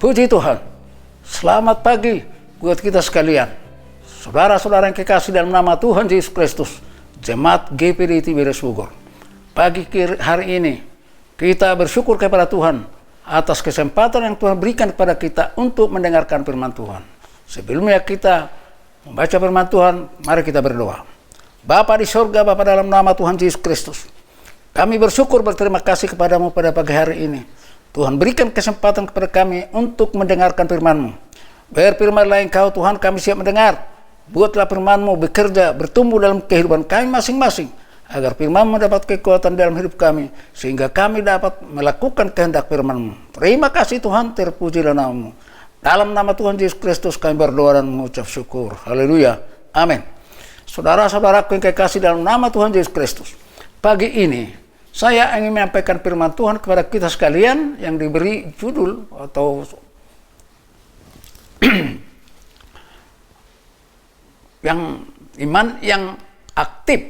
Puji Tuhan. Selamat pagi buat kita sekalian. Saudara-saudara yang kekasih dalam nama Tuhan Yesus Kristus, Jemaat GPD Tiberias Bogor. Pagi hari ini kita bersyukur kepada Tuhan atas kesempatan yang Tuhan berikan kepada kita untuk mendengarkan firman Tuhan. Sebelumnya kita membaca firman Tuhan, mari kita berdoa. Bapa di sorga, Bapa dalam nama Tuhan Yesus Kristus, kami bersyukur berterima kasih kepadamu pada pagi hari ini. Tuhan berikan kesempatan kepada kami untuk mendengarkan firman-Mu. Berfirmanlah Engkau Tuhan, kami siap mendengar. Buatlah firman-Mu bekerja, bertumbuh dalam kehidupan kami masing-masing, agar firman-Mu dapat kekuatan dalam hidup kami, sehingga kami dapat melakukan kehendak firman-Mu. Terima kasih Tuhan, terpujilah nama-Mu. Dalam nama Tuhan Yesus Kristus kami berdoa dan mengucap syukur. Haleluya. Amin. Saudara-saudaraku yang kekasih dalam nama Tuhan Yesus Kristus, pagi ini saya ingin menyampaikan firman Tuhan kepada kita sekalian yang diberi judul atau yang iman yang aktif.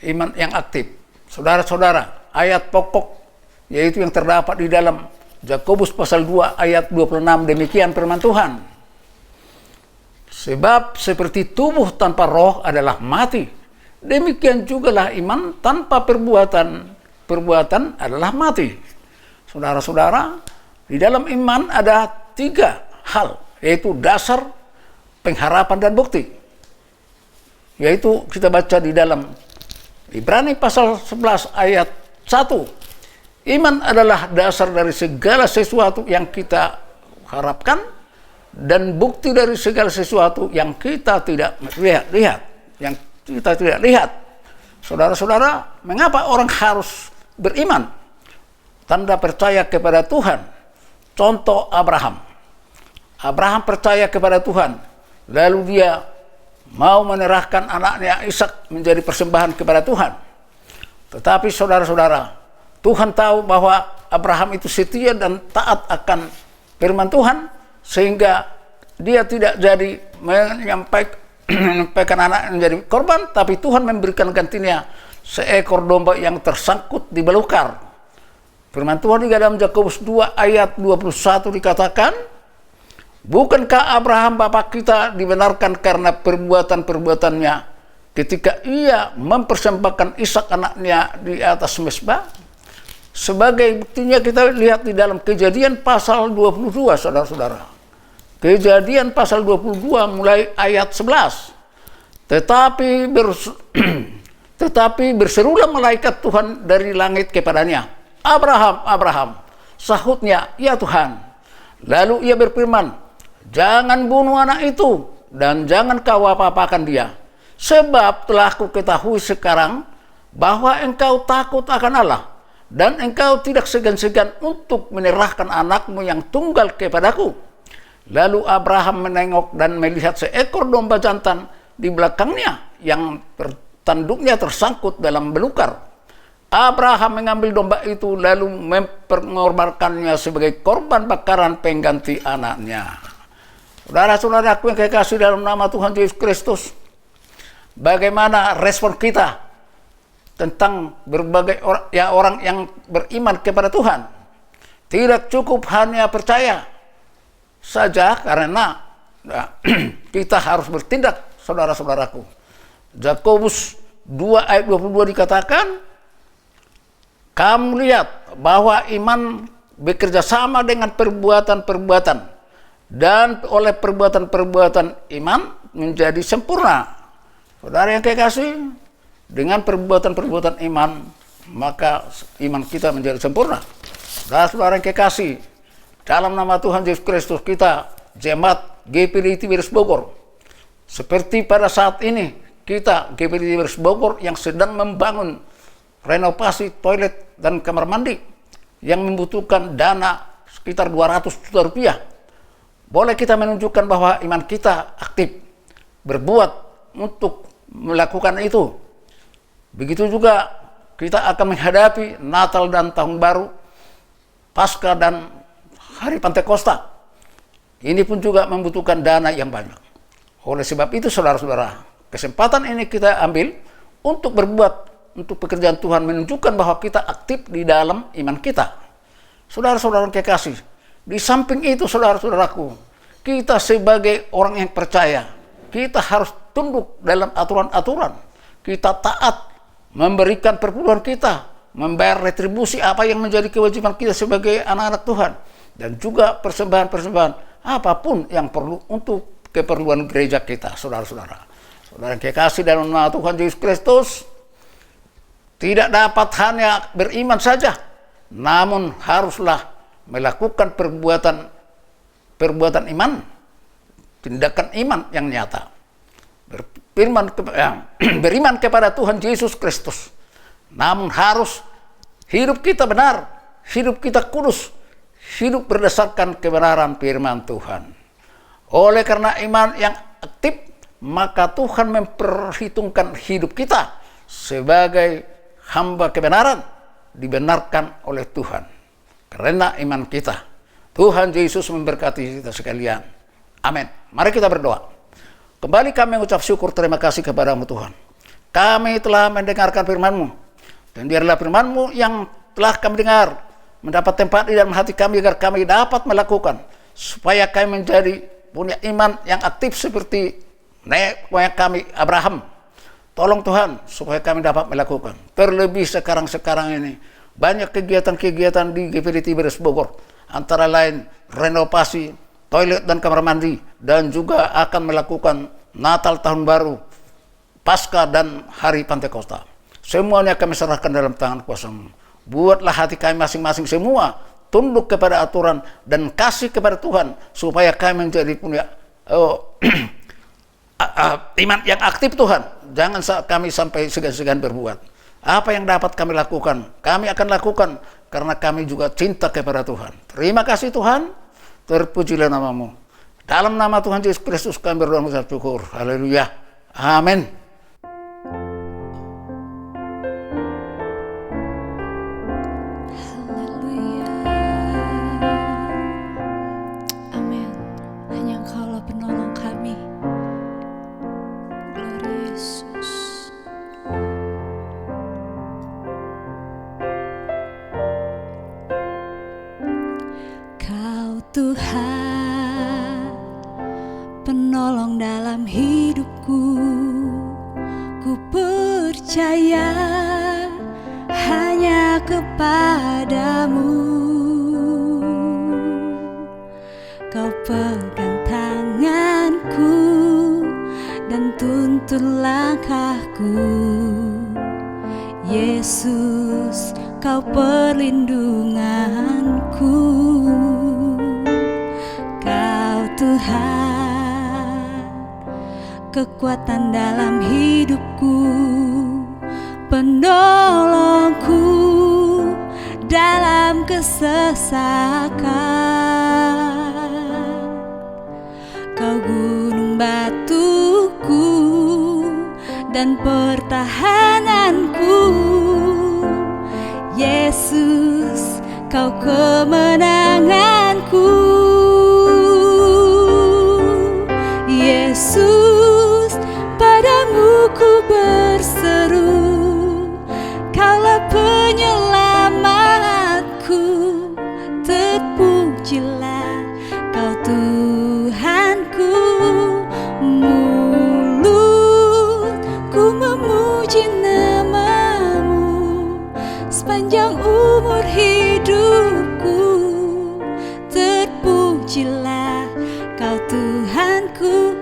Iman yang aktif. Saudara-saudara, ayat pokok yaitu yang terdapat di dalam Yakobus pasal 2 ayat 26, demikian firman Tuhan. Sebab seperti tubuh tanpa roh adalah mati, demikian jugalah iman tanpa perbuatan adalah mati. Saudara-saudara, di dalam iman ada 3 hal, yaitu dasar, pengharapan, dan bukti. Yaitu kita baca di dalam Ibrani pasal 11 ayat 1. Iman adalah dasar dari segala sesuatu yang kita harapkan dan bukti dari segala sesuatu yang kita tidak lihat. Kita tidak lihat. Saudara-saudara, mengapa orang harus beriman? Tanda percaya kepada Tuhan. Contoh Abraham. Abraham percaya kepada Tuhan, lalu dia mau menyerahkan anaknya Ishak menjadi persembahan kepada Tuhan. Tetapi saudara-saudara, Tuhan tahu bahwa Abraham itu setia dan taat akan firman Tuhan, sehingga dia tidak jadi menyampaikan anak menjadi korban, tapi Tuhan memberikan gantinya seekor domba yang tersangkut di belukar. Firman Tuhan di dalam Yakobus 2 ayat 21 dikatakan, bukankah Abraham bapa kita dibenarkan karena perbuatan-perbuatannya ketika ia mempersembahkan Ishak anaknya di atas mezbah? Sebagai buktinya kita lihat di dalam Kejadian pasal 22, saudara-saudara. Kejadian pasal 22 mulai ayat 11. Tetapi berserulah malaikat Tuhan dari langit kepadanya, Abraham, Abraham. Sahutnya, ya Tuhan. Lalu ia berfirman, jangan bunuh anak itu dan jangan kau apa-apakan dia. Sebab telah ku ketahui sekarang bahwa engkau takut akan Allah, dan engkau tidak segan-segan untuk menyerahkan anakmu yang tunggal kepadaku. Lalu Abraham menengok dan melihat seekor domba jantan di belakangnya yang tanduknya tersangkut dalam belukar. Abraham mengambil domba itu lalu mengorbankannya sebagai korban bakaran pengganti anaknya. Saudara-saudaraku yang kekasih dalam nama Tuhan Yesus Kristus, bagaimana respon kita tentang berbagai orang yang beriman kepada Tuhan? Tidak cukup hanya percaya saja, karena kita harus bertindak, saudara-saudaraku. Yakobus 2 ayat 22 dikatakan, kamu lihat bahwa iman bekerja sama dengan perbuatan-perbuatan, dan oleh perbuatan-perbuatan iman menjadi sempurna. Saudara yang kekasih, dengan perbuatan-perbuatan iman, maka iman kita menjadi sempurna. Saudara-saudara yang kekasih, dalam nama Tuhan Yesus Kristus, kita Jemaat GPD Tiberias Bogor, seperti pada saat ini kita GPD Tiberias Bogor yang sedang membangun renovasi toilet dan kamar mandi yang membutuhkan dana sekitar 200 juta rupiah. Boleh kita menunjukkan bahwa iman kita aktif berbuat untuk melakukan itu. Begitu juga kita akan menghadapi Natal dan Tahun Baru, Paskah dan Hari Pantekosta. Ini pun juga membutuhkan dana yang banyak. Oleh sebab itu, saudara-saudara, kesempatan ini kita ambil untuk berbuat untuk pekerjaan Tuhan, menunjukkan bahwa kita aktif di dalam iman kita. Saudara-saudara kekasih, Di samping itu, saudara-saudaraku, kita sebagai orang yang percaya, kita harus tunduk dalam aturan-aturan. Kita taat, memberikan perpuluhan kita, membayar retribusi apa yang menjadi kewajiban kita sebagai anak-anak Tuhan. Dan juga persembahan-persembahan apapun yang perlu untuk keperluan gereja kita, saudara-saudara. Saudara yang kekasih dalam nama Tuhan Yesus Kristus, tidak dapat hanya beriman saja, namun haruslah melakukan perbuatan iman, tindakan iman yang nyata. Beriman kepada Tuhan Yesus Kristus, namun harus hidup kita benar, hidup kita kudus, hidup berdasarkan kebenaran firman Tuhan. Oleh karena iman yang aktif, maka Tuhan memperhitungkan hidup kita sebagai hamba kebenaran, dibenarkan oleh Tuhan karena iman kita. Tuhan Yesus memberkati kita sekalian. Amin. Mari kita berdoa. Kembali kami mengucap syukur, terima kasih kepadamu Tuhan. Kami telah mendengarkan firman-Mu, dan biarlah firman-Mu yang telah kami dengar mendapat tempat di dalam hati kami, agar kami dapat melakukan, supaya kami menjadi punya iman yang aktif seperti nenek moyang kami Abraham. Tolong Tuhan supaya kami dapat melakukan. Terlebih sekarang ini banyak kegiatan-kegiatan di GPD Tiberias Bogor, antara lain renovasi toilet dan kamar mandi, dan juga akan melakukan Natal Tahun Baru, Paskah dan Hari Pantekosta. Semuanya kami serahkan dalam tangan kuasa-Mu. Buatlah hati kami masing-masing semua tunduk kepada aturan dan kasih kepada Tuhan, supaya kami menjadi punya iman yang aktif Tuhan. Jangan kami sampai segan-segan berbuat. Apa yang dapat kami lakukan, kami akan lakukan, karena kami juga cinta kepada Tuhan. Terima kasih Tuhan, terpujilah nama-Mu. Dalam nama Tuhan Yesus Kristus kami berdoa mengucap syukur. Haleluya. Amin. Tuhan, penolong dalam hidupku, ku percaya hanya kepadamu. Kau pegang tanganku dan tuntun langkahku. Yesus, Kau perlindunganku. Tuhan, kekuatan dalam hidupku, penolongku dalam kesesakan. Kau gunung batuku dan pertahananku. Yesus, Kau kemenanganku. Yesus, padamu ku berseru, Kaulah penyelamatku. Terpujilah Kau Tuhanku. Mulutku memuji nama-Mu sepanjang umur hidupku. Terpujilah Kau Tuhanku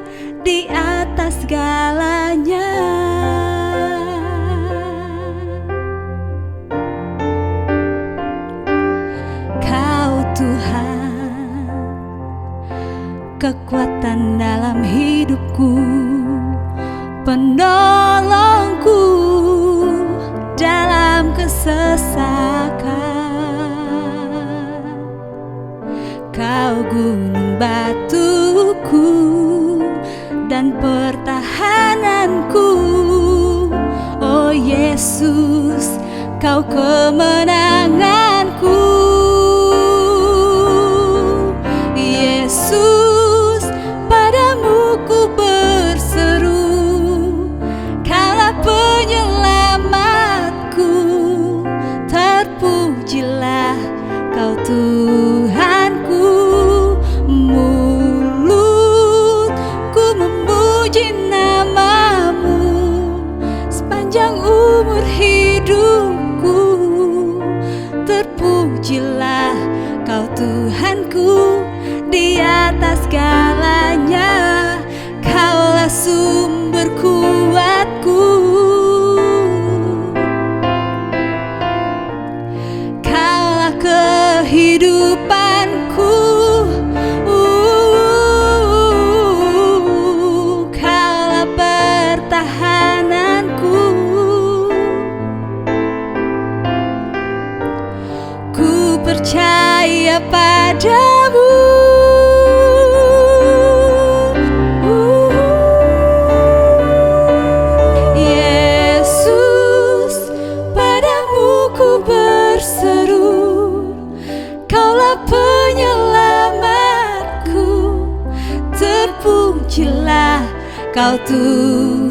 di atas segalanya. Kau Tuhan, kekuatan dalam hidupku, penolongku dalam kesesakan. Kau gunung batuku dan pertahananku. Oh Yesus, Kau kemenanganku. Yesus, padamu ku berseru, Kaulah penyelamatku. Terpujilah Kau Tuhanku. sepanjang umur hidupku. Terpujilah Kau Tuhanku di atas segalanya. Kaulah sumber kuatku, Kaulah kehidupanku, Kaulah pertahananku. Ku percaya padamu, Yesus, padamu ku berseru. Kaulah penyelamatku, terpujilah Kau Tuhan.